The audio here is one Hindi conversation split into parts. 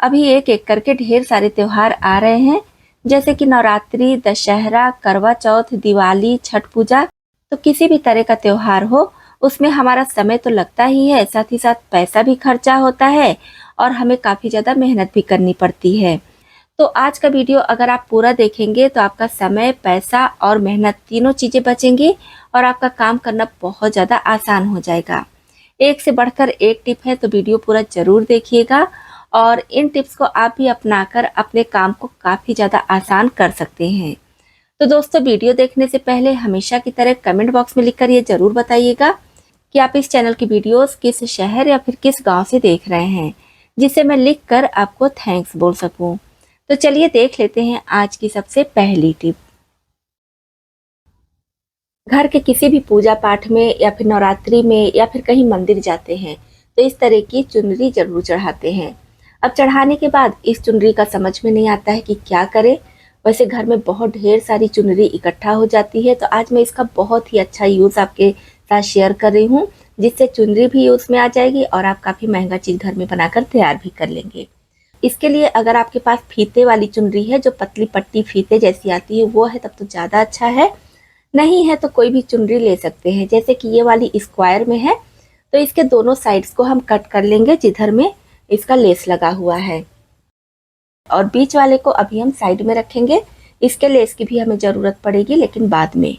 अभी एक एक करके ढेर सारे त्योहार आ रहे हैं, जैसे कि नवरात्रि, दशहरा, करवा चौथ, दिवाली, छठ पूजा। तो किसी भी तरह का त्योहार हो, उसमें हमारा समय तो लगता ही है, साथ ही साथ पैसा भी खर्चा होता है और हमें काफ़ी ज़्यादा मेहनत भी करनी पड़ती है। तो आज का वीडियो अगर आप पूरा देखेंगे तो आपका समय, पैसा और मेहनत तीनों चीज़ें बचेंगी और आपका काम करना बहुत ज़्यादा आसान हो जाएगा। एक से बढ़कर एक टिप है, तो वीडियो पूरा ज़रूर देखिएगा और इन टिप्स को आप भी अपनाकर अपने काम को काफ़ी ज़्यादा आसान कर सकते हैं। तो दोस्तों, वीडियो देखने से पहले हमेशा की तरह कमेंट बॉक्स में लिखकर ये ज़रूर बताइएगा कि आप इस चैनल की वीडियोस किस शहर या फिर किस गांव से देख रहे हैं, जिसे मैं लिखकर आपको थैंक्स बोल सकूं। तो चलिए देख लेते हैं आज की सबसे पहली टिप। घर के किसी भी पूजा पाठ में या फिर नवरात्रि में या फिर कहीं मंदिर जाते हैं तो इस तरह की चुनरी जरूर चढ़ाते हैं। अब चढ़ाने के बाद इस चुनरी का समझ में नहीं आता है कि क्या करें। वैसे घर में बहुत ढेर सारी चुनरी इकट्ठा हो जाती है, तो आज मैं इसका बहुत ही अच्छा यूज़ आपके साथ शेयर कर रही हूँ, जिससे चुनरी भी यूज़ में आ जाएगी और आप काफ़ी महंगा चीज़ घर में बनाकर तैयार भी कर लेंगे। इसके लिए अगर आपके पास फीते वाली चुनरी है, जो पतली पट्टी फीते जैसी आती है, वो है तब तो ज़्यादा अच्छा है। नहीं है तो कोई भी चुनरी ले सकते हैं, जैसे कि ये वाली स्क्वायर में है। तो इसके दोनों साइड्स को हम कट कर लेंगे जिधर में इसका लेस लगा हुआ है, और बीच वाले को अभी हम साइड में रखेंगे। इसके लेस की भी हमें ज़रूरत पड़ेगी, लेकिन बाद में।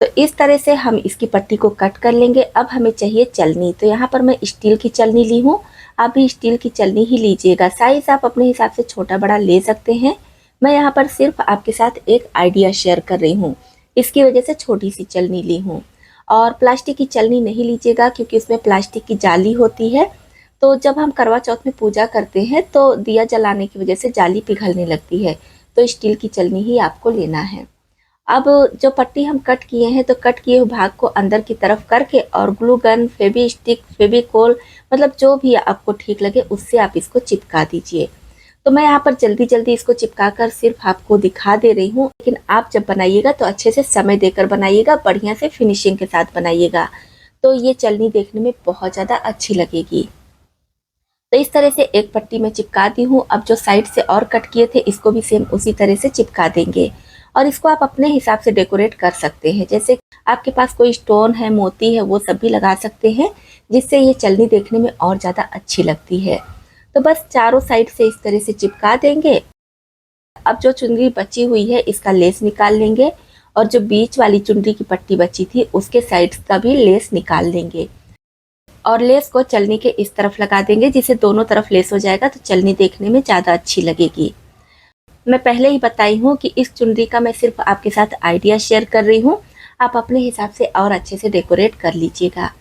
तो इस तरह से हम इसकी पट्टी को कट कर लेंगे। अब हमें चाहिए चलनी, तो यहाँ पर मैं स्टील की चलनी ली हूँ। आप भी स्टील की चलनी ही लीजिएगा। साइज आप अपने हिसाब से छोटा बड़ा ले सकते हैं। मैं यहाँ पर सिर्फ आपके साथ एक आइडिया शेयर कर रही हूँ, इसकी वजह से छोटी सी चलनी ली हूँ। और प्लास्टिक की चलनी नहीं लीजिएगा, क्योंकि उसमें प्लास्टिक की जाली होती है। तो जब हम करवा चौथ में पूजा करते हैं तो दिया जलाने की वजह से जाली पिघलने लगती है। तो स्टील की चलनी ही आपको लेना है। अब जो पट्टी हम कट किए हैं, तो कट किए हुए भाग को अंदर की तरफ करके और ग्लू गन, फेवी स्टिक, फेविकोल, मतलब जो भी आपको ठीक लगे उससे आप इसको चिपका दीजिए। तो मैं यहाँ पर जल्दी जल्दी इसको चिपका कर सिर्फ आपको दिखा दे रही हूँ, लेकिन आप जब बनाइएगा तो अच्छे से समय देकर बनाइएगा, बढ़िया से फिनिशिंग के साथ बनाइएगा, तो ये चलनी देखने में बहुत ज़्यादा अच्छी लगेगी। तो इस तरह से एक पट्टी में चिपका दी हूँ। अब जो साइड से और कट किए थे, इसको भी सेम उसी तरह से चिपका देंगे। और इसको आप अपने हिसाब से डेकोरेट कर सकते हैं, जैसे आपके पास कोई स्टोन है, मोती है, वो सब भी लगा सकते हैं, जिससे ये चलनी देखने में और ज़्यादा अच्छी लगती है। तो बस चारों साइड से इस तरह से चिपका देंगे। अब जो चुनरी बची हुई है, इसका लेस निकाल लेंगे, और जो बीच वाली चुनरी की पट्टी बची थी, उसके साइड का भी लेस निकाल लेंगे और लेस को चलनी के इस तरफ लगा देंगे, जिससे दोनों तरफ लेस हो जाएगा, तो चलनी देखने में ज़्यादा अच्छी लगेगी। मैं पहले ही बताई हूँ कि इस चुनरी का मैं सिर्फ आपके साथ आइडिया शेयर कर रही हूँ, आप अपने हिसाब से और अच्छे से डेकोरेट कर लीजिएगा।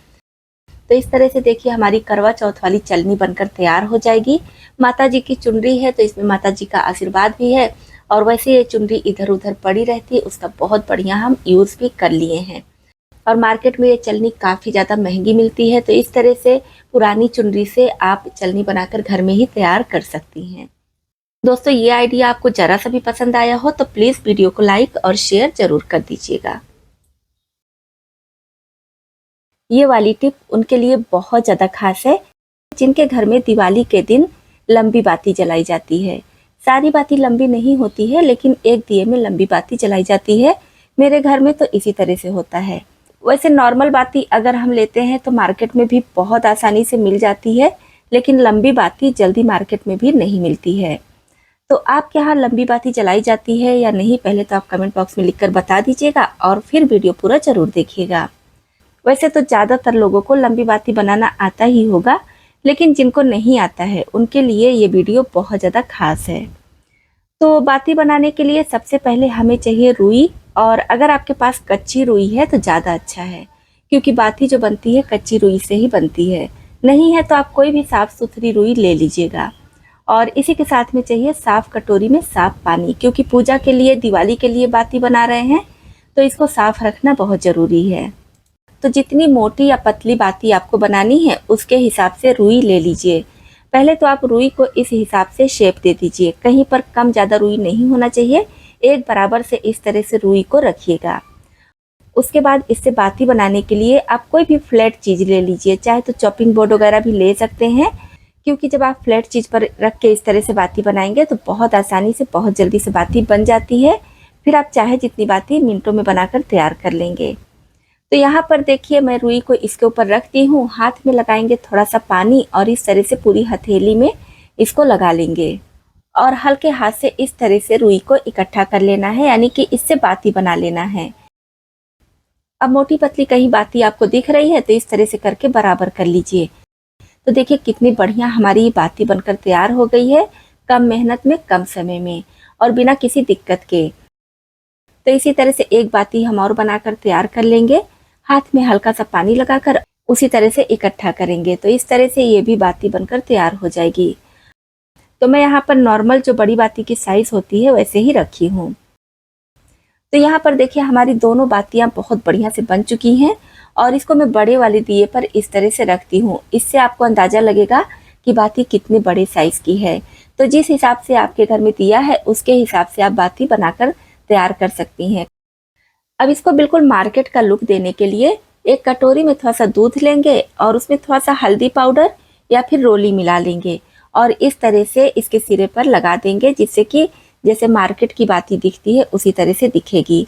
तो इस तरह से देखिए, हमारी करवा चौथ वाली चलनी बनकर तैयार हो जाएगी। माता जी की चुनरी है, तो इसमें माता जी का आशीर्वाद भी है, और वैसे ये चुनरी इधर उधर पड़ी रहती है, उसका बहुत बढ़िया हम यूज़ भी कर लिए हैं। और मार्केट में ये चलनी काफ़ी ज़्यादा महंगी मिलती है, तो इस तरह से पुरानी चुनरी से आप चलनी बनाकर घर में ही तैयार कर सकती हैं। दोस्तों, ये आइडिया आपको ज़रा सा भी पसंद आया हो तो प्लीज़ वीडियो को लाइक और शेयर ज़रूर कर दीजिएगा। ये वाली टिप उनके लिए बहुत ज़्यादा खास है, जिनके घर में दिवाली के दिन लंबी बाती जलाई जाती है। सारी बाती लंबी नहीं होती है, लेकिन एक दिए में लंबी बाती जलाई जाती है। मेरे घर में तो इसी तरह से होता है। वैसे नॉर्मल बाती अगर हम लेते हैं तो मार्केट में भी बहुत आसानी से मिल जाती है, लेकिन लंबी बाती जल्दी मार्केट में भी नहीं मिलती है। तो आपके यहाँ लंबी बाती जलाई जाती है या नहीं, पहले तो आप कमेंट बॉक्स में लिखकर बता दीजिएगा, और फिर वीडियो पूरा ज़रूर देखिएगा। वैसे तो ज़्यादातर लोगों को लंबी बाती बनाना आता ही होगा, लेकिन जिनको नहीं आता है उनके लिए ये वीडियो बहुत ज़्यादा खास है। तो बाती बनाने के लिए सबसे पहले हमें चाहिए रुई, और अगर आपके पास कच्ची रुई है तो ज़्यादा अच्छा है, क्योंकि बाती जो बनती है कच्ची रुई से ही बनती है। नहीं है तो आप कोई भी साफ़ सुथरी रुई ले लीजिएगा। और इसी के साथ में चाहिए साफ़ कटोरी में साफ़ पानी, क्योंकि पूजा के लिए, दिवाली के लिए बाती बना रहे हैं, तो इसको साफ़ रखना बहुत ज़रूरी है। तो जितनी मोटी या पतली बाती आपको बनानी है, उसके हिसाब से रुई ले लीजिए। पहले तो आप रुई को इस हिसाब से शेप दे दीजिए, कहीं पर कम ज़्यादा रुई नहीं होना चाहिए, एक बराबर से इस तरह से रुई को रखिएगा। उसके बाद इससे बाती बनाने के लिए आप कोई भी फ्लैट चीज़ ले लीजिए, चाहे तो चॉपिंग बोर्ड वगैरह भी ले सकते हैं, क्योंकि जब आप फ्लैट चीज़ पर रख के इस तरह से बाती बनाएंगे तो बहुत आसानी से बहुत जल्दी से बाती बन जाती है। फिर आप चाहे जितनी बाती मिनटों में बनाकर तैयार कर लेंगे। तो यहाँ पर देखिए मैं रुई को इसके ऊपर रख दी हूँ, हाथ में लगाएंगे थोड़ा सा पानी और इस तरह से पूरी हथेली में इसको लगा लेंगे और हल्के हाथ से इस तरह से रुई को इकट्ठा कर लेना है, यानी कि इससे बाती बना लेना है। अब मोटी पतली कहीं बाती आपको दिख रही है तो इस तरह से करके बराबर कर लीजिए। तो देखिए कितनी बढ़िया हमारी ये बाती बनकर तैयार हो गई है, कम मेहनत में कम समय में और बिना किसी दिक्कत के। तो इसी तरह से एक बाती हम और बनाकर तैयार कर लेंगे। हाथ में हल्का सा पानी लगाकर उसी तरह से इकट्ठा करेंगे तो इस तरह से ये भी बाती बनकर तैयार हो जाएगी। तो मैं यहाँ पर नॉर्मल जो बड़ी बाती की साइज होती है वैसे ही रखी हूँ। तो यहाँ पर देखिए हमारी दोनों बातियाँ बहुत बढ़िया से बन चुकी हैं और इसको मैं बड़े वाले दिए पर इस तरह से रखती हूँ। इससे आपको अंदाजा लगेगा कि बाती कितने बड़े साइज की है। तो जिस हिसाब से आपके घर में दिया है उसके हिसाब से आप बाती बनाकर तैयार कर सकती हैं। अब इसको बिल्कुल मार्केट का लुक देने के लिए एक कटोरी में थोड़ा सा दूध लेंगे और उसमें थोड़ा सा हल्दी पाउडर या फिर रोली मिला लेंगे और इस तरह से इसके सिरे पर लगा देंगे, जिससे कि जैसे मार्केट की बाती दिखती है उसी तरह से दिखेगी।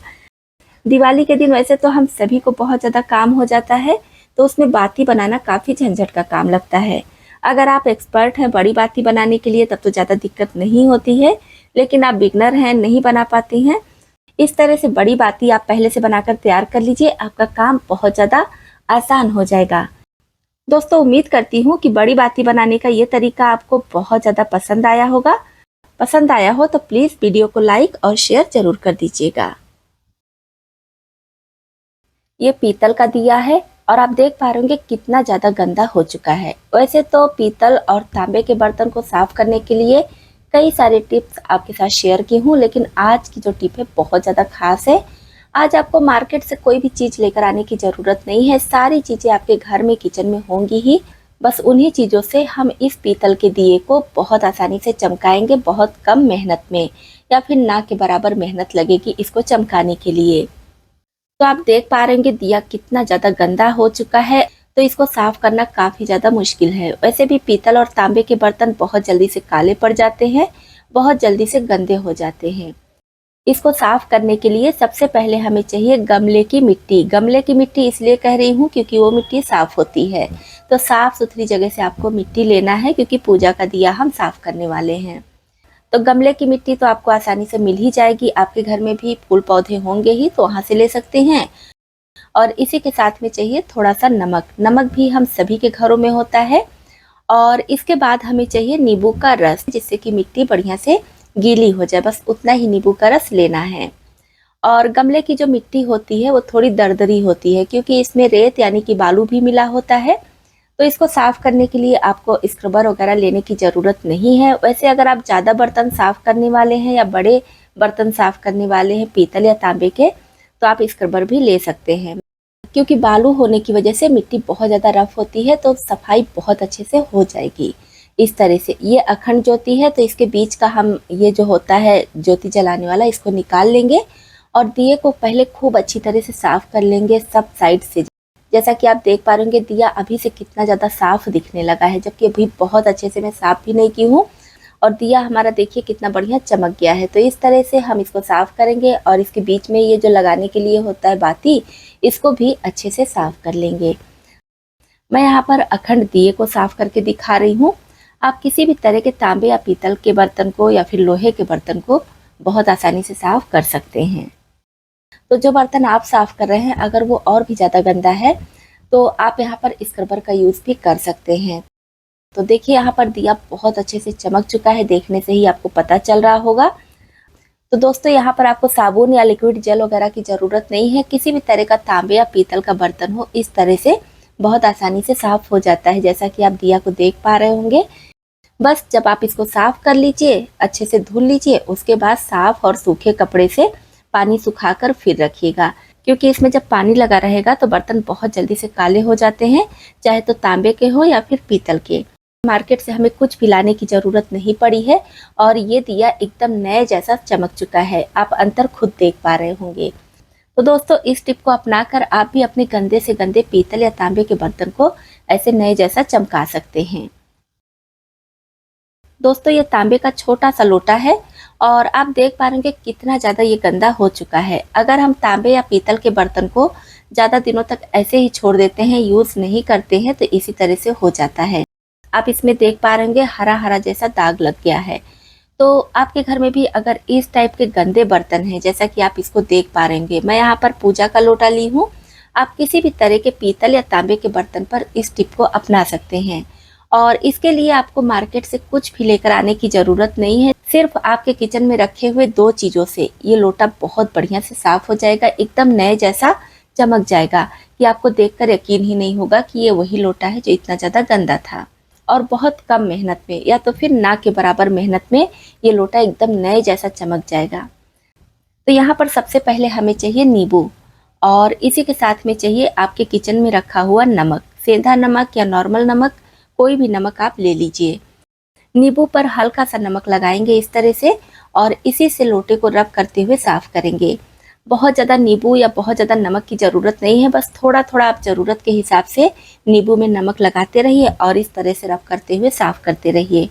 दिवाली के दिन वैसे तो हम सभी को बहुत ज़्यादा काम हो जाता है, तो उसमें बाती बनाना काफ़ी झंझट का काम लगता है। अगर आप एक्सपर्ट हैं बड़ी बाती बनाने के लिए तब तो ज़्यादा दिक्कत नहीं होती है, लेकिन आप बिगनर हैं, नहीं बना पाती हैं, इस तरह से बड़ी बाती आप पहले से बनाकर तैयार कर लीजिए, आपका काम बहुत ज़्यादा आसान हो जाएगा। दोस्तों उम्मीद करती हूँ कि बड़ी बाती बनाने का ये तरीका आपको बहुत ज़्यादा पसंद आया होगा। पसंद आया हो तो प्लीज़ वीडियो को लाइक और शेयर जरूर कर दीजिएगा। ये पीतल का दिया है और आप देख पा रहे होंगे कितना ज़्यादा गंदा हो चुका है। वैसे तो पीतल और तांबे के बर्तन को साफ करने के लिए कई सारे टिप्स आपके साथ शेयर की हूँ, लेकिन आज की जो टिप है बहुत ज़्यादा खास है। आज आपको मार्केट से कोई भी चीज़ लेकर आने की ज़रूरत नहीं है, सारी चीज़ें आपके घर में किचन में होंगी ही। बस उन्हीं चीज़ों से हम इस पीतल के दिए को बहुत आसानी से चमकाएंगे, बहुत कम मेहनत में, या फिर ना के बराबर मेहनत लगेगी इसको चमकाने के लिए। तो आप देख पा रहे हैं दिया कितना ज़्यादा गंदा हो चुका है, तो इसको साफ करना काफ़ी ज़्यादा मुश्किल है। वैसे भी पीतल और तांबे के बर्तन बहुत जल्दी से काले पड़ जाते हैं, बहुत जल्दी से गंदे हो जाते हैं। इसको साफ करने के लिए सबसे पहले हमें चाहिए गमले की मिट्टी। गमले की मिट्टी इसलिए कह रही हूँ क्योंकि वो मिट्टी साफ होती है। तो साफ सुथरी जगह से आपको मिट्टी लेना है, क्योंकि पूजा का दिया हम साफ करने वाले हैं। तो गमले की मिट्टी तो आपको आसानी से मिल ही जाएगी, आपके घर में भी फूल पौधे होंगे ही तो वहाँ से ले सकते हैं। और इसी के साथ में चाहिए थोड़ा सा नमक। नमक भी हम सभी के घरों में होता है। और इसके बाद हमें चाहिए नींबू का रस, जिससे कि मिट्टी बढ़िया से गीली हो जाए, बस उतना ही नींबू का रस लेना है। और गमले की जो मिट्टी होती है वो थोड़ी दरदरी होती है, क्योंकि इसमें रेत यानी कि बालू भी मिला होता है। तो इसको साफ करने के लिए आपको स्क्रबर वगैरह लेने की ज़रूरत नहीं है। वैसे अगर आप ज़्यादा बर्तन साफ करने वाले हैं या बड़े बर्तन साफ करने वाले हैं पीतल या तांबे के, तो आप स्क्रबर भी ले सकते हैं, क्योंकि बालू होने की वजह से मिट्टी बहुत ज़्यादा रफ होती है, तो सफाई बहुत अच्छे से हो जाएगी। इस तरह से ये अखंड ज्योति है, तो इसके बीच का हम ये जो होता है ज्योति जलाने वाला, इसको निकाल लेंगे और दिए को पहले खूब अच्छी तरह से साफ कर लेंगे सब साइड से। जैसा कि आप देख पा रहे होंगे दिया अभी से कितना ज़्यादा साफ दिखने लगा है, जबकि अभी बहुत अच्छे से मैं साफ भी नहीं की हूँ। और दिया हमारा देखिए कितना बढ़िया चमक गया है। तो इस तरह से हम इसको साफ करेंगे और इसके बीच में ये जो लगाने के लिए होता है बाती, इसको भी अच्छे से साफ कर लेंगे। मैं यहाँ पर अखंड दिए को साफ करके दिखा रही हूँ। आप किसी भी तरह के तांबे या पीतल के बर्तन को या फिर लोहे के बर्तन को बहुत आसानी से साफ कर सकते हैं। तो जो बर्तन आप साफ कर रहे हैं अगर वो और भी ज़्यादा गंदा है तो आप यहाँ पर स्क्रबर का यूज़ भी कर सकते हैं। तो देखिए यहाँ पर दिया बहुत अच्छे से चमक चुका है, देखने से ही आपको पता चल रहा होगा। तो दोस्तों यहाँ पर आपको साबुन या लिक्विड जेल वगैरह की ज़रूरत नहीं है। किसी भी तरह का तांबे या पीतल का बर्तन हो, इस तरह से बहुत आसानी से साफ हो जाता है, जैसा कि आप दिया को देख पा रहे होंगे। बस जब आप इसको साफ कर लीजिए, अच्छे से धुल लीजिए, उसके बाद साफ और सूखे कपड़े से पानी सुखाकर फिर रखिएगा, क्योंकि इसमें जब पानी लगा रहेगा तो बर्तन बहुत जल्दी से काले हो जाते हैं, चाहे तो तांबे के हो या फिर पीतल के। मार्केट से हमें कुछ भी लाने की ज़रूरत नहीं पड़ी है और ये दिया एकदम नए जैसा चमक चुका है, आप अंतर खुद देख पा रहे होंगे। तो दोस्तों इस टिप को अपनाकर आप भी अपने गंदे से गंदे पीतल या तांबे के बर्तन को ऐसे नए जैसा चमका सकते हैं। दोस्तों ये तांबे का छोटा सा लोटा है और आप देख पा रहे होंगे कितना ज़्यादा ये गंदा हो चुका है। अगर हम तांबे या पीतल के बर्तन को ज़्यादा दिनों तक ऐसे ही छोड़ देते हैं, यूज़ नहीं करते हैं, तो इसी तरह से हो जाता है। आप इसमें देख पा रहे होंगे हरा हरा जैसा दाग लग गया है। तो आपके घर में भी अगर इस टाइप के गंदे बर्तन हैं, जैसा कि आप इसको देख पा रहे होंगे, मैं यहाँ पर पूजा का लोटा ली हूँ। आप किसी भी तरह के पीतल या तांबे के बर्तन पर इस टिप को अपना सकते हैं और इसके लिए आपको मार्केट से कुछ भी लेकर आने की ज़रूरत नहीं है। सिर्फ आपके किचन में रखे हुए 2 चीज़ों से ये लोटा बहुत बढ़िया से साफ हो जाएगा, एकदम नए जैसा चमक जाएगा कि आपको देखकर यकीन ही नहीं होगा कि ये वही लोटा है जो इतना ज़्यादा गंदा था। और बहुत कम मेहनत में या तो फिर ना के बराबर मेहनत में ये लोटा एकदम नए जैसा चमक जाएगा। तो यहाँ पर सबसे पहले हमें चाहिए नींबू और इसी के साथ में चाहिए आपके किचन में रखा हुआ नमक, सेंधा नमक या नॉर्मल नमक, कोई भी नमक आप ले लीजिए। नींबू पर हल्का सा नमक लगाएंगे इस तरह से और इसी से लोटे को रब करते हुए साफ करेंगे। बहुत ज़्यादा नींबू या बहुत ज़्यादा नमक की ज़रूरत नहीं है, बस थोड़ा थोड़ा आप ज़रूरत के हिसाब से नींबू में नमक लगाते रहिए और इस तरह से रब करते हुए साफ करते रहिए।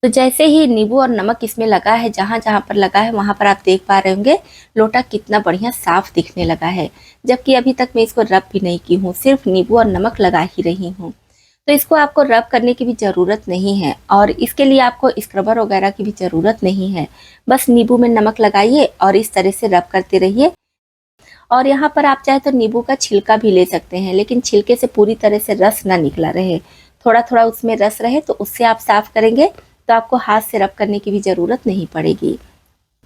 तो जैसे ही नींबू और नमक इसमें लगा है, जहाँ जहाँ पर लगा है वहाँ पर आप देख पा रहे होंगे लोटा कितना बढ़िया साफ दिखने लगा है, जबकि अभी तक मैं इसको रब भी नहीं की हूँ, सिर्फ नींबू और नमक लगा ही रही हूँ। तो इसको आपको रब करने की भी ज़रूरत नहीं है और इसके लिए आपको स्क्रबर वगैरह की भी ज़रूरत नहीं है। बस नींबू में नमक लगाइए और इस तरह से रब करते रहिए। और यहाँ पर आप चाहे तो नींबू का छिलका भी ले सकते हैं, लेकिन छिलके से पूरी तरह से रस ना निकला रहे, थोड़ा थोड़ा उसमें रस रहे, तो उससे आप साफ करेंगे तो आपको हाथ से रब करने की भी ज़रूरत नहीं पड़ेगी।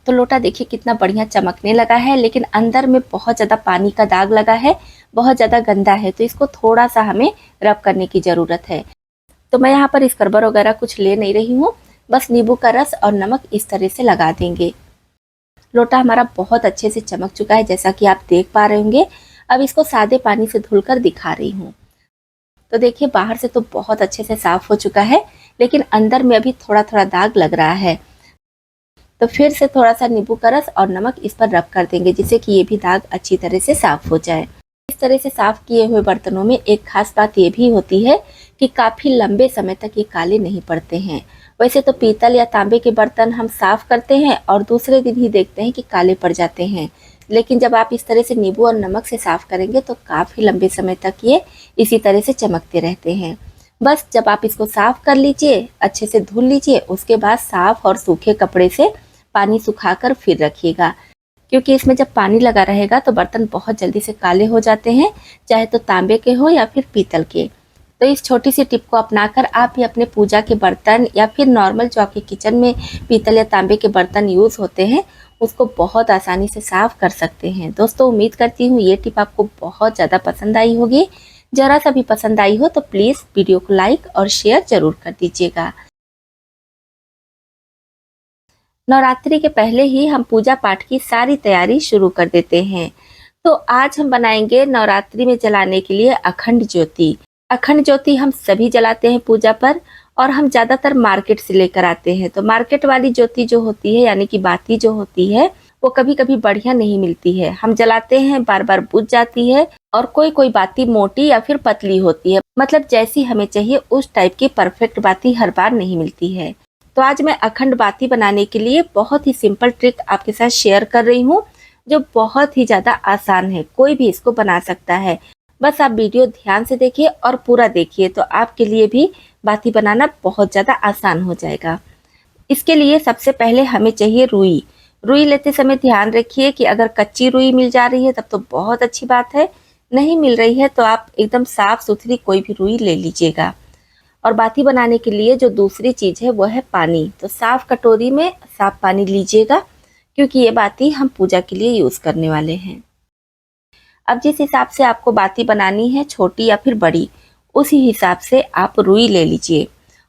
तो लोटा देखिए कितना बढ़िया चमकने लगा है, लेकिन अंदर में बहुत ज़्यादा पानी का दाग लगा है, बहुत ज़्यादा गंदा है, तो इसको थोड़ा सा हमें रब करने की ज़रूरत है। तो मैं यहाँ पर स्क्रबर वगैरह कुछ ले नहीं रही हूँ, बस नींबू का रस और नमक इस तरह से लगा देंगे। लोटा हमारा बहुत अच्छे से चमक चुका है, जैसा कि आप देख पा रहे होंगे। अब इसको सादे पानी से धुलकर दिखा रही हूँ। तो देखिए बाहर से तो बहुत अच्छे से साफ हो चुका है, लेकिन अंदर में अभी थोड़ा थोड़ा दाग लग रहा है। तो फिर से थोड़ा सा नींबू का रस और नमक इस पर रब कर देंगे, जिससे कि ये भी दाग अच्छी तरह से साफ हो जाए। इस तरह से साफ किए हुए बर्तनों में एक खास बात ये भी होती है कि काफ़ी लंबे समय तक ये काले नहीं पड़ते हैं। वैसे तो पीतल या तांबे के बर्तन हम साफ करते हैं और दूसरे दिन ही देखते हैं कि काले पड़ जाते हैं, लेकिन जब आप इस तरह से नींबू और नमक से साफ करेंगे तो काफ़ी लंबे समय तक ये इसी तरह से चमकते रहते हैं। बस जब आप इसको साफ कर लीजिए, अच्छे से धुल लीजिए, उसके बाद साफ और सूखे कपड़े से पानी सुखाकर फिर रखिएगा, क्योंकि इसमें जब पानी लगा रहेगा तो बर्तन बहुत जल्दी से काले हो जाते हैं, चाहे तो तांबे के हो या फिर पीतल के। तो इस छोटी सी टिप को अपनाकर आप भी अपने पूजा के बर्तन या फिर नॉर्मल जो आपके किचन में पीतल या तांबे के बर्तन यूज़ होते हैं उसको बहुत आसानी से साफ कर सकते हैं। दोस्तों उम्मीद करती हूँ ये टिप आपको बहुत ज़्यादा पसंद आई होगी। ज़रा सा भी पसंद आई हो तो प्लीज़ वीडियो को लाइक और शेयर ज़रूर कर दीजिएगा। नवरात्रि के पहले ही हम पूजा पाठ की सारी तैयारी शुरू कर देते हैं। तो आज हम बनाएंगे नवरात्रि में जलाने के लिए अखंड ज्योति। अखंड ज्योति हम सभी जलाते हैं पूजा पर और हम ज़्यादातर मार्केट से लेकर आते हैं। तो मार्केट वाली ज्योति जो होती है, यानी कि बाती जो होती है, वो कभी कभी बढ़िया नहीं मिलती है। हम जलाते हैं, बार बार बुझ जाती है और कोई कोई बाती मोटी या फिर पतली होती है, मतलब जैसी हमें चाहिए उस टाइप की परफेक्ट बाती हर बार नहीं मिलती है। तो आज मैं अखंड बाती बनाने के लिए बहुत ही सिंपल ट्रिक आपके साथ शेयर कर रही हूँ, जो बहुत ही ज़्यादा आसान है, कोई भी इसको बना सकता है। बस आप वीडियो ध्यान से देखिए और पूरा देखिए, तो आपके लिए भी बाती बनाना बहुत ज़्यादा आसान हो जाएगा। इसके लिए सबसे पहले हमें चाहिए रुई। रुई लेते समय ध्यान रखिए कि अगर कच्ची रुई मिल जा रही है तब तो बहुत अच्छी बात है, नहीं मिल रही है तो आप एकदम साफ सुथरी कोई भी रुई ले लीजिएगा। और बाती बनाने के लिए जो दूसरी चीज़ है वो है पानी। तो साफ कटोरी में साफ पानी लीजिएगा, क्योंकि ये बाती हम पूजा के लिए यूज़ करने वाले हैं। अब जिस हिसाब से आपको बाती बनानी है, छोटी या फिर बड़ी, उसी हिसाब से आप रुई ले लीजिए।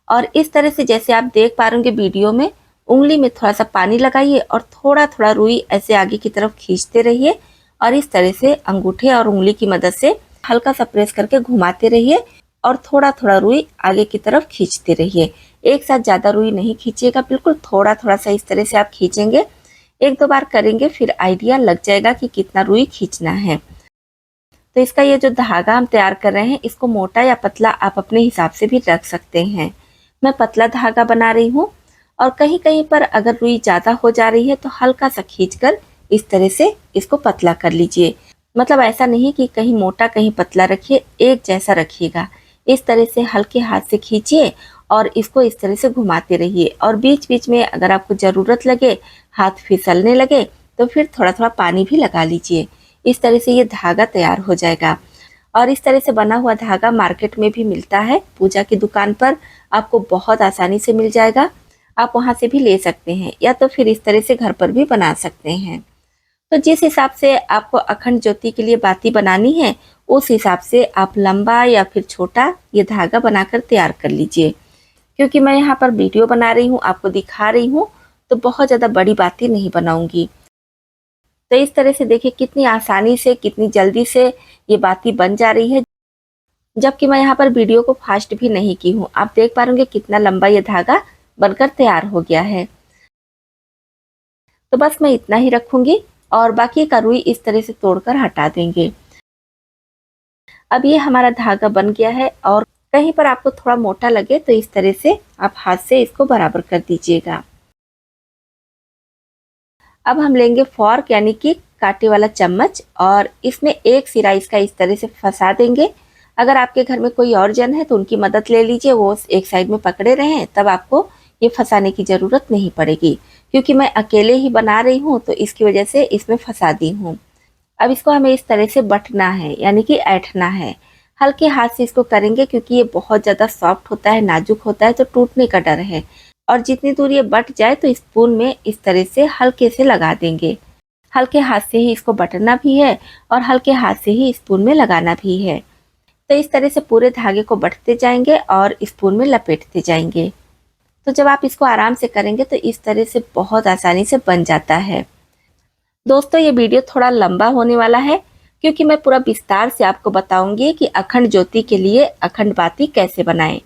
और इस तरह से जैसे आप देख पा रहे वीडियो में, उंगली में थोड़ा सा पानी लगाइए और थोड़ा थोड़ा रुई ऐसे आगे की तरफ खींचते रहिए और इस तरह से अंगूठे और उंगली की मदद से हल्का सा प्रेस करके घुमाते रहिए और थोड़ा थोड़ा रुई आगे की तरफ खींचते रहिए। एक साथ ज़्यादा रुई नहीं खींचिएगा, बिल्कुल थोड़ा थोड़ा सा इस तरह से आप खींचेंगे। एक दो बार करेंगे फिर आइडिया लग जाएगा कि कितना रुई खींचना है। तो इसका ये जो धागा हम तैयार कर रहे हैं, इसको मोटा या पतला आप अपने हिसाब से भी रख सकते हैं। मैं पतला धागा बना रही हूँ और कहीं कहीं पर अगर रुई ज़्यादा हो जा रही है तो हल्का सा खींचकर इस तरह से इसको पतला कर लीजिए। मतलब ऐसा नहीं कि कहीं मोटा कहीं पतला रखिए, एक जैसा रखिएगा। इस तरह से हल्के हाथ से खींचिए और इसको इस तरह से घुमाते रहिए और बीच बीच में अगर आपको ज़रूरत लगे, हाथ फिसलने लगे तो फिर थोड़ा थोड़ा पानी भी लगा लीजिए। इस तरह से ये धागा तैयार हो जाएगा। और इस तरह से बना हुआ धागा मार्केट में भी मिलता है, पूजा की दुकान पर आपको बहुत आसानी से मिल जाएगा। आप वहाँ से भी ले सकते हैं या तो फिर इस तरह से घर पर भी बना सकते हैं। तो जिस हिसाब से आपको अखंड ज्योति के लिए बाती बनानी है, उस हिसाब से आप लंबा या फिर छोटा ये धागा बनाकर तैयार कर लीजिए। क्योंकि मैं यहाँ पर वीडियो बना रही हूँ, आपको दिखा रही हूँ, तो बहुत ज़्यादा बड़ी बाती नहीं बनाऊंगी। तो इस तरह से देखिए कितनी आसानी से, कितनी जल्दी से ये बाती बन जा रही है, जबकि मैं यहाँ पर वीडियो को फास्ट भी नहीं की हूँ। आप देख पा रहे कितना लंबा ये धागा बनकर तैयार हो गया है। तो बस मैं इतना ही रखूंगी और बाकी का रुई इस तरह से तोड़कर हटा देंगे। अब ये हमारा धागा बन गया है और कहीं पर आपको थोड़ा मोटा लगे तो इस तरह से आप हाथ से इसको बराबर कर दीजिएगा। अब हम लेंगे फॉर्क यानी कि कांटे वाला चम्मच और इसमें एक सिरा इसका इस तरह से फंसा देंगे। अगर आपके घर में कोई और जन है तो उनकी मदद ले लीजिए, वो एक साइड में पकड़े रहें, तब आपको ये फंसाने की ज़रूरत नहीं पड़ेगी। क्योंकि मैं अकेले ही बना रही हूँ तो इसकी वजह से इसमें फंसा दी हूँ। अब इसको हमें इस तरह से बटना है यानी कि ऐंठना है। हल्के हाथ से इसको करेंगे क्योंकि ये बहुत ज़्यादा सॉफ्ट होता है, नाजुक होता है, तो टूटने का डर है। और जितनी दूर ये बट जाए तो स्पून में इस तरह से हल्के से लगा देंगे। हल्के हाथ से ही इसको बटना भी है और हल्के हाथ से ही स्पून में लगाना भी है। तो इस तरह से पूरे धागे को बटते जाएंगे और स्पून में लपेटते जाएंगे। तो जब आप इसको आराम से करेंगे तो इस तरह से बहुत आसानी से बन जाता है। दोस्तों ये वीडियो थोड़ा लंबा होने वाला है क्योंकि मैं पूरा विस्तार से आपको बताऊंगी कि अखंड ज्योति के लिए अखंड बाती कैसे बनाएं,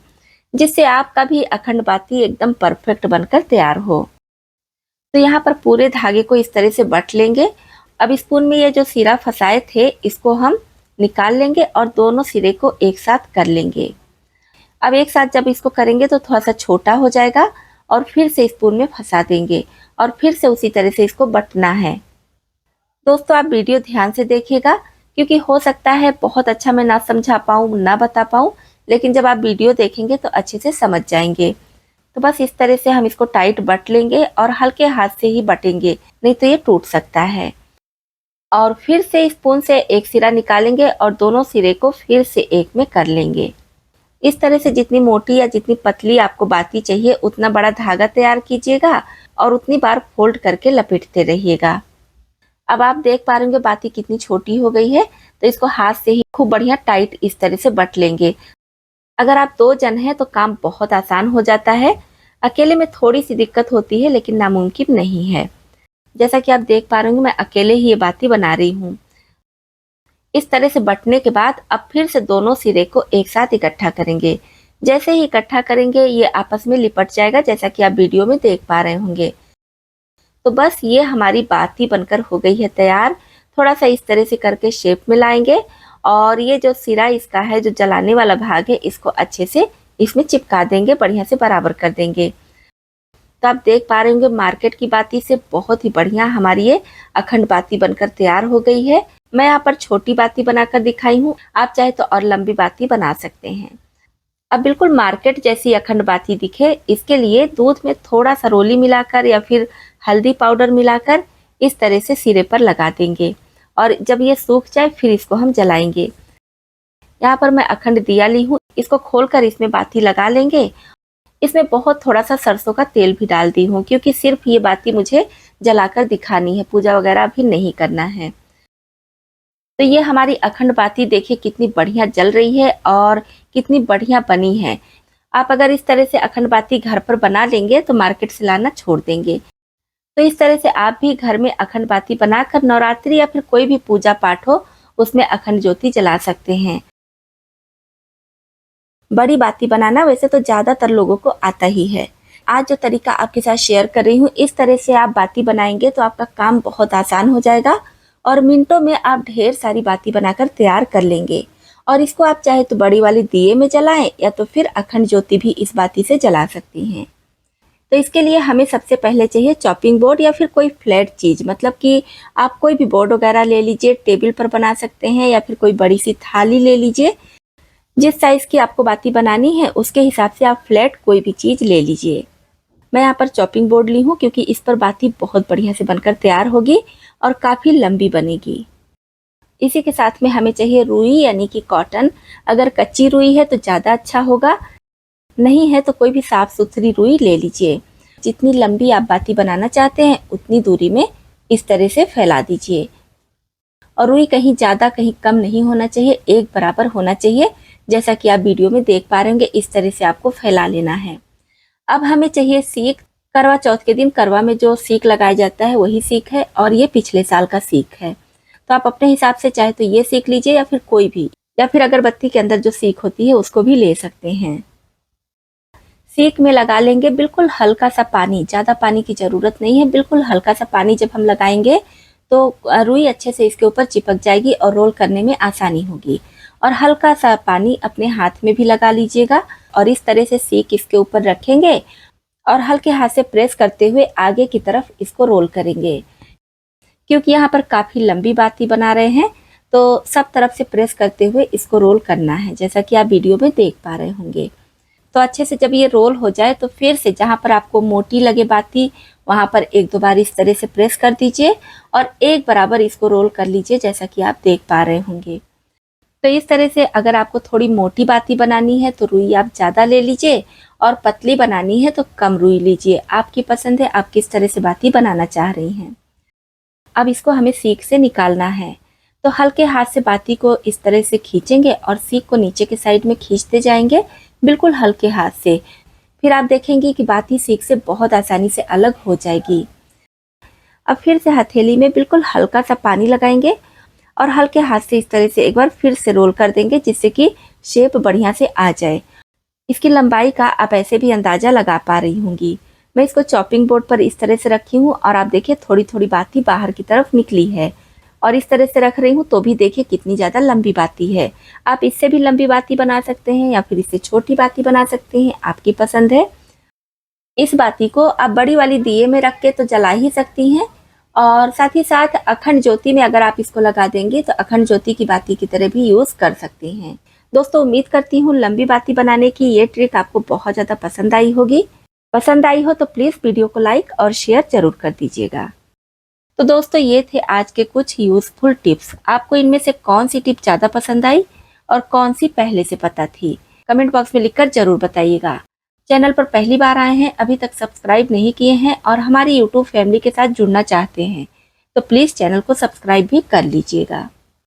जिससे आपका भी अखंड बाती एकदम परफेक्ट बनकर तैयार हो। तो यहाँ पर पूरे धागे को इस तरह से बट लेंगे। अब स्पून में ये जो सिरा फंसाए थे इसको हम निकाल लेंगे और दोनों सिरे को एक साथ कर लेंगे। अब एक साथ जब इसको करेंगे तो थोड़ा सा छोटा हो जाएगा और फिर से स्पून में फंसा देंगे और फिर से उसी तरह से इसको बटना है। दोस्तों आप वीडियो ध्यान से देखिएगा क्योंकि हो सकता है बहुत अच्छा मैं ना समझा पाऊँ, ना बता पाऊँ, लेकिन जब आप वीडियो देखेंगे तो अच्छे से समझ जाएंगे। तो बस इस तरह से हम इसको टाइट बट लेंगे और हल्के हाथ से ही बटेंगे, नहीं तो ये टूट सकता है। और फिर से स्पून से एक सिरा निकालेंगे और दोनों सिरे को फिर से एक में कर लेंगे। इस तरह से जितनी मोटी या जितनी पतली आपको बाती चाहिए उतना बड़ा धागा तैयार कीजिएगा और उतनी बार फोल्ड करके लपेटते रहिएगा। अब आप देख पा रहे होंगे बाती कितनी छोटी हो गई है, तो इसको हाथ से ही खूब बढ़िया टाइट इस तरह से बट लेंगे। अगर आप 2 जन हैं तो काम बहुत आसान हो जाता है। अकेले में थोड़ी सी दिक्कत होती है लेकिन नामुमकिन नहीं है। जैसा कि आप देख पा रहे होंगे मैं अकेले ही ये बाती बना रही हूँ। इस तरह से बटने के बाद अब फिर से दोनों सिरे को एक साथ इकट्ठा करेंगे। जैसे ही इकट्ठा करेंगे ये आपस में लिपट जाएगा, जैसा कि आप वीडियो में देख पा रहे होंगे। तो बस ये हमारी बाती बनकर हो गई है तैयार। थोड़ा सा इस तरह से करके शेप में लाएंगे और ये जो सिरा इसका है, जो जलाने वाला भाग है, इसको अच्छे से इसमें चिपका देंगे, बढ़िया से बराबर कर देंगे। तो आप देख पा रहे होंगे मार्केट की बाती से बहुत ही बढ़िया हमारी ये अखंड बाती बनकर तैयार हो गई है। मैं यहाँ पर छोटी बाती बनाकर दिखाई हूँ, आप चाहे तो और लंबी बाती बना सकते हैं। अब बिल्कुल मार्केट जैसी अखंड बाती दिखे, इसके लिए दूध में थोड़ा सा रोली मिलाकर या फिर हल्दी पाउडर मिलाकर इस तरह से सिरे पर लगा देंगे और जब ये सूख जाए फिर इसको हम जलाएंगे। यहाँ पर मैं अखंड दिया ली हूँ, इसको खोलकर इसमें बाती लगा लेंगे। इसमें बहुत थोड़ा सा सरसों का तेल भी डाल दी हूँ क्योंकि सिर्फ ये बाती मुझे जलाकर दिखानी है, पूजा वगैरह भी नहीं करना है। तो ये हमारी अखंड बाती देखिए कितनी बढ़िया जल रही है और कितनी बढ़िया बनी है। आप अगर इस तरह से अखंड बाती घर पर बना लेंगे तो मार्केट से लाना छोड़ देंगे। तो इस तरह से आप भी घर में अखंड बाती बनाकर नवरात्रि या फिर कोई भी पूजा पाठ हो उसमें अखंड ज्योति जला सकते हैं। बड़ी बाती बनाना वैसे तो ज़्यादातर लोगों को आता ही है। आज जो तरीका आपके साथ शेयर कर रही हूँ, इस तरह से आप बाती बनाएंगे तो आपका काम बहुत आसान हो जाएगा और मिनटों में आप ढेर सारी बाती बनाकर तैयार कर लेंगे और इसको आप चाहे तो बड़ी वाली दिए में जलाएं या तो फिर अखंड ज्योति भी इस बाती से जला सकती हैं। तो इसके लिए हमें सबसे पहले चाहिए चॉपिंग बोर्ड या फिर कोई फ्लैट चीज़, मतलब कि आप कोई भी बोर्ड वगैरह ले लीजिए, टेबल पर बना सकते हैं या फिर कोई बड़ी सी थाली ले लीजिए। जिस साइज़ की आपको बाती बनानी है उसके हिसाब से आप फ्लैट कोई भी चीज़ ले लीजिए। मैं यहाँ पर चॉपिंग बोर्ड ली हूँ क्योंकि इस पर बाती बहुत बढ़िया से बनकर तैयार होगी और काफ़ी लंबी बनेगी। इसी के साथ में हमें चाहिए रुई यानी कि कॉटन। अगर कच्ची रुई है तो ज़्यादा अच्छा होगा, नहीं है तो कोई भी साफ सुथरी रुई ले लीजिए। जितनी लंबी आप बाती बनाना चाहते हैं उतनी दूरी में इस तरह से फैला दीजिए और रुई कहीं ज़्यादा कहीं कम नहीं होना चाहिए, एक बराबर होना चाहिए। जैसा कि आप वीडियो में देख पा रहे होंगे, इस तरह से आपको फैला लेना है। अब हमें चाहिए सीख। करवा चौथ के दिन करवा में जो सीख लगाया जाता है वही सीख है और ये पिछले साल का सीख है। तो आप अपने हिसाब से चाहे तो ये सीख लीजिए या फिर कोई भी, या फिर अगरबत्ती के अंदर जो सीख होती है उसको भी ले सकते हैं। सीख में लगा लेंगे बिल्कुल हल्का सा पानी, ज़्यादा पानी की ज़रूरत नहीं है। बिल्कुल हल्का सा पानी जब हम लगाएंगे तो रुई अच्छे से इसके ऊपर चिपक जाएगी और रोल करने में आसानी होगी। और हल्का सा पानी अपने हाथ में भी लगा लीजिएगा और इस तरह से सीख इसके ऊपर रखेंगे और हल्के हाथ से प्रेस करते हुए आगे की तरफ इसको रोल करेंगे। क्योंकि यहाँ पर काफ़ी लंबी बाती बना रहे हैं तो सब तरफ से प्रेस करते हुए इसको रोल करना है, जैसा कि आप वीडियो में देख पा रहे होंगे। तो अच्छे से जब ये रोल हो जाए तो फिर से जहाँ पर आपको मोटी लगे बाती वहाँ पर एक दो बार इस तरह से प्रेस कर दीजिए और एक बराबर इसको रोल कर लीजिए, जैसा कि आप देख पा रहे होंगे। तो इस तरह से अगर आपको थोड़ी मोटी बाती बनानी है तो रुई आप ज़्यादा ले लीजिए और पतली बनानी है तो कम रुई लीजिए। आपकी पसंद है, आप किस तरह से बाती बनाना चाह रही हैं। अब इसको हमें सीख से निकालना है तो हल्के हाथ से बाती को इस तरह से खींचेंगे और सीख को नीचे के साइड में खींचते जाएंगे बिल्कुल हल्के हाथ से। फिर आप देखेंगे कि बाती सीख से बहुत आसानी से अलग हो जाएगी। अब फिर से हथेली में बिल्कुल हल्का सा पानी लगाएंगे और हल्के हाथ से इस तरह से एक बार फिर से रोल कर देंगे, जिससे कि शेप बढ़िया से आ जाए। इसकी लंबाई का आप ऐसे भी अंदाज़ा लगा पा रही होंगी। मैं इसको चॉपिंग बोर्ड पर इस तरह से रखी हूँ और आप देखिए थोड़ी थोड़ी बाती बाहर की तरफ निकली है और इस तरह से रख रही हूँ तो भी देखिए कितनी ज़्यादा लंबी बाती है। आप इससे भी लंबी बाती बना सकते हैं या फिर इससे छोटी बाती बना सकते हैं, आपकी पसंद है। इस बाती को आप बड़ी वाली दिए में रख के तो जला ही सकती हैं और साथ ही साथ अखंड ज्योति में अगर आप इसको लगा देंगे तो अखंड ज्योति की बाती की तरह भी यूज़ कर सकती हैं। दोस्तों, उम्मीद करती हूँ लंबी बाती बनाने की ये ट्रिक आपको बहुत ज़्यादा पसंद आई होगी। पसंद आई हो तो प्लीज़ वीडियो को लाइक और शेयर जरूर कर दीजिएगा। तो दोस्तों, ये थे आज के कुछ यूज़फुल टिप्स। आपको इनमें से कौन सी टिप ज़्यादा पसंद आई और कौन सी पहले से पता थी, कमेंट बॉक्स में लिखकर जरूर बताइएगा। चैनल पर पहली बार आए हैं, अभी तक सब्सक्राइब नहीं किए हैं और हमारी यूट्यूब फैमिली के साथ जुड़ना चाहते हैं तो प्लीज़ चैनल को सब्सक्राइब भी कर लीजिएगा।